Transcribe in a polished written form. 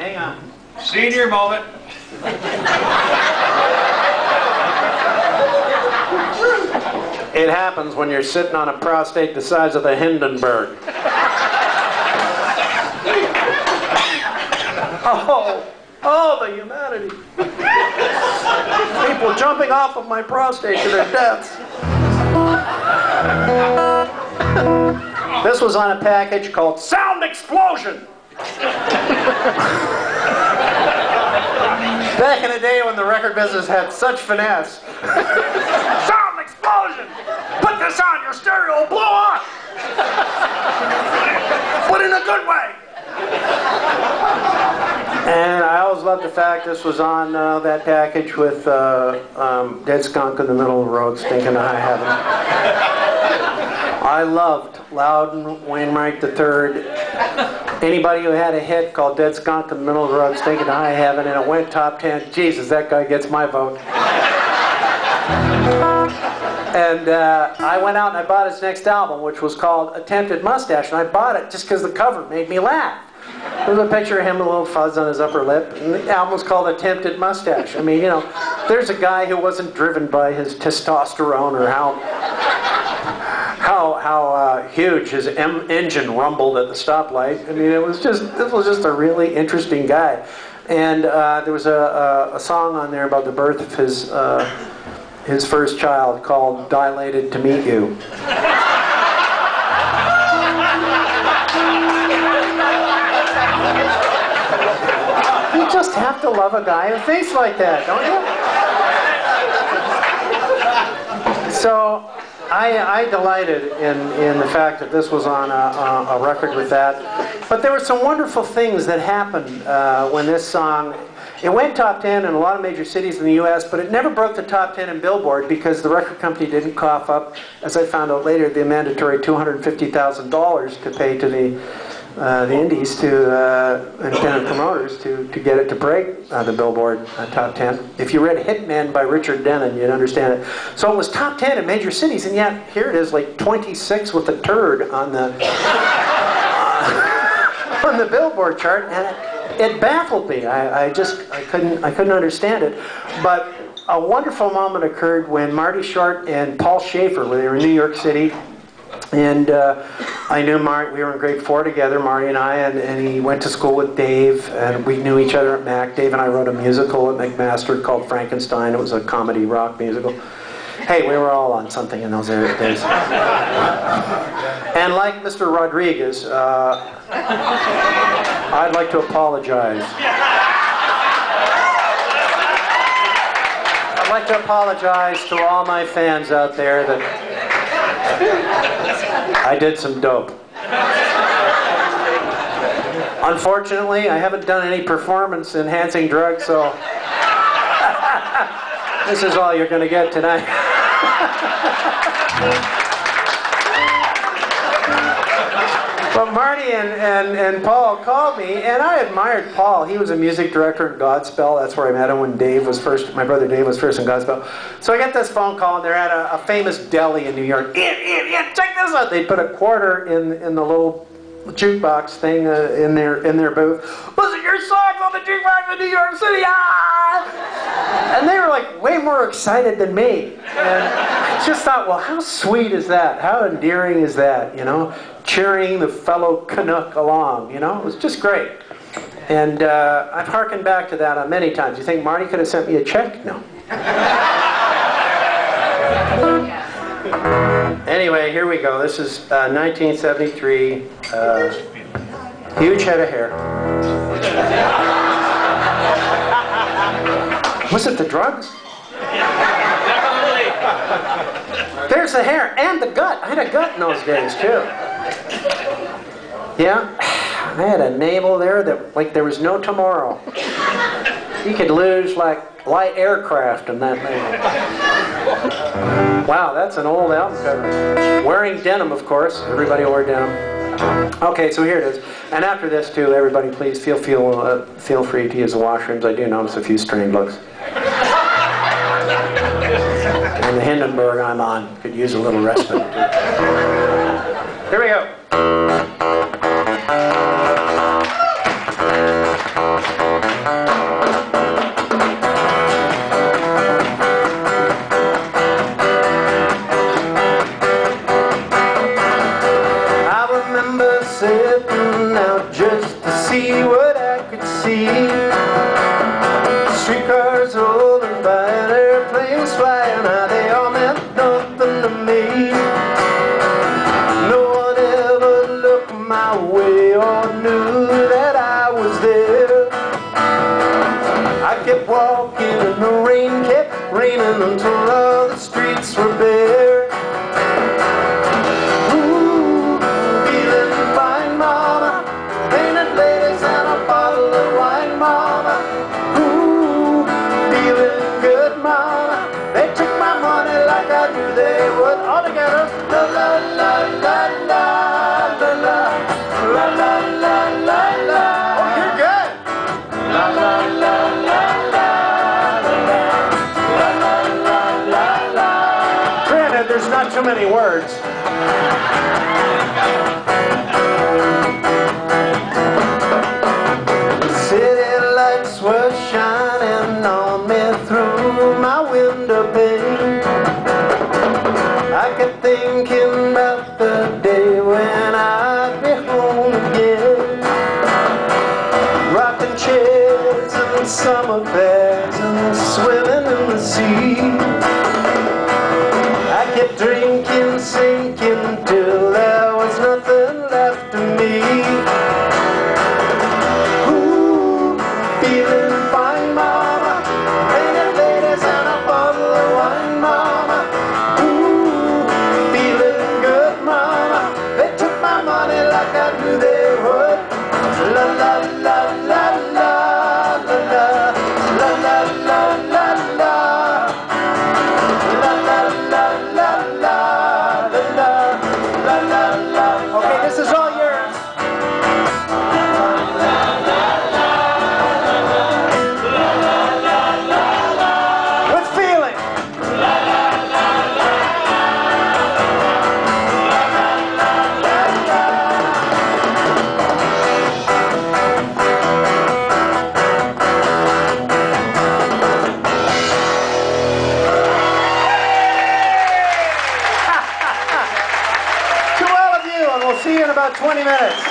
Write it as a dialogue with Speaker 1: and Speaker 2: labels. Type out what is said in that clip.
Speaker 1: hang on. Senior moment. It happens when you're sitting on a prostate the size of the Hindenburg. Oh, the humanity. People jumping off of my prostate to their deaths. This was on a package called Sound Explosion. Back in the day when the record business had such finesse. Sound explosion! Put this on, your stereo will blow up! But in a good way! And I always loved the fact this was on that package with Dead Skunk in the middle of the road, stinking to high heaven. I loved Loudon Wainwright III. Anybody who had a hit called Dead Skunk in the middle of the road, stinking to high heaven, and it went top 10, Jesus, that guy gets my vote. And I went out and I bought his next album, which was called Attempted Mustache, and I bought it just because the cover made me laugh. There's a picture of him with a little fuzz on his upper lip, and the album was called Attempted Mustache. I mean, you know, there's a guy who wasn't driven by his testosterone or how huge his engine rumbled at the stoplight. I mean, this was just a really interesting guy. And there was a song on there about the birth of his first child called Dilated to Meet You. You just have to love a guy who thinks like that, don't you? So I delighted in the fact that this was on a record with that. But there were some wonderful things that happened when this song, it went top 10 in a lot of major cities in the U.S., but it never broke the top 10 in Billboard because the record company didn't cough up, as I found out later, the mandatory $250,000 to pay to the indies, to independent promoters to get it to break the Billboard top 10. If you read Hitman by Richard Dennon, you'd understand it. So it was top 10 in major cities, and yet here it is, like 26 with a turd on the on the Billboard chart, and it baffled me. I couldn't understand it. But a wonderful moment occurred when Marty Short and Paul Schaefer, when they were in New York City. And I knew Marty, we were in grade 4 together, Marty and I, and he went to school with Dave, and we knew each other at Mac. Dave and I wrote a musical at McMaster called Frankenstein. It was a comedy rock musical. Hey, we were all on something in those days. And like Mr. Rodriguez, I'd like to apologize. I'd like to apologize to all my fans out there that I did some dope. Unfortunately, I haven't done any performance-enhancing drugs, so this is all you're going to get tonight. But Marty and Paul called me, and I admired Paul. He was a music director in Godspell. That's where I met him when Dave was first. My brother Dave was first in Godspell. So I get this phone call, and they're at a famous deli in New York. Ian, check this out. They put a quarter in the little jukebox thing in their booth. Listen, your song's on the jukebox in New York City. Ah! And they were like way more excited than me. And I just thought, well, how sweet is that? How endearing is that? You know, cheering the fellow Canuck along. You know, it was just great. And I've hearkened back to that many times. You think Marty could have sent me a check? No. Anyway, here we go. This is 1973. Huge head of hair. Was it the drugs? There's the hair and the gut. I had a gut in those days too. Yeah, I had a navel there that like there was no tomorrow. You could lose like light aircraft in that navel. Wow, that's an old album cover. Wearing denim, of course. Everybody wore denim. Okay, so here it is. And after this, too, everybody please feel free to use the washrooms. I do notice a few strained looks. And the Hindenburg I'm on could use a little respite. Here we go. sea. Streetcars rolling by and airplanes flying high, they all meant nothing to me. No one ever looked my way or knew that I was there. I kept walking and the rain kept raining until all the streets were bare. Ooh, feeling fine, mama, painted ladies and a bottle of wine, mama. Ooh, feeling good, mama, they took my money like I knew they would. All together, la la la la la la la la la la la la. Oh, you're good. La la la la la la la la la la la. Granted, there's not too many words. The city lights were shining on me through my window pane. I kept thinking about the day when I'd be home again. Rocking chairs and summer bags and swimming in the sea. I kept drinking, sinking till there was nothing left of me. Ooh, feeling fine, mama, painted ladies and a bottle of wine, mama. Ooh, feeling good, mama, they took my money like I knew they would. La la la la la la la la la la la la. La la la la la la la la la. Okay, this is all yours. With feeling. To all of you, and we'll see you in about 20 minutes.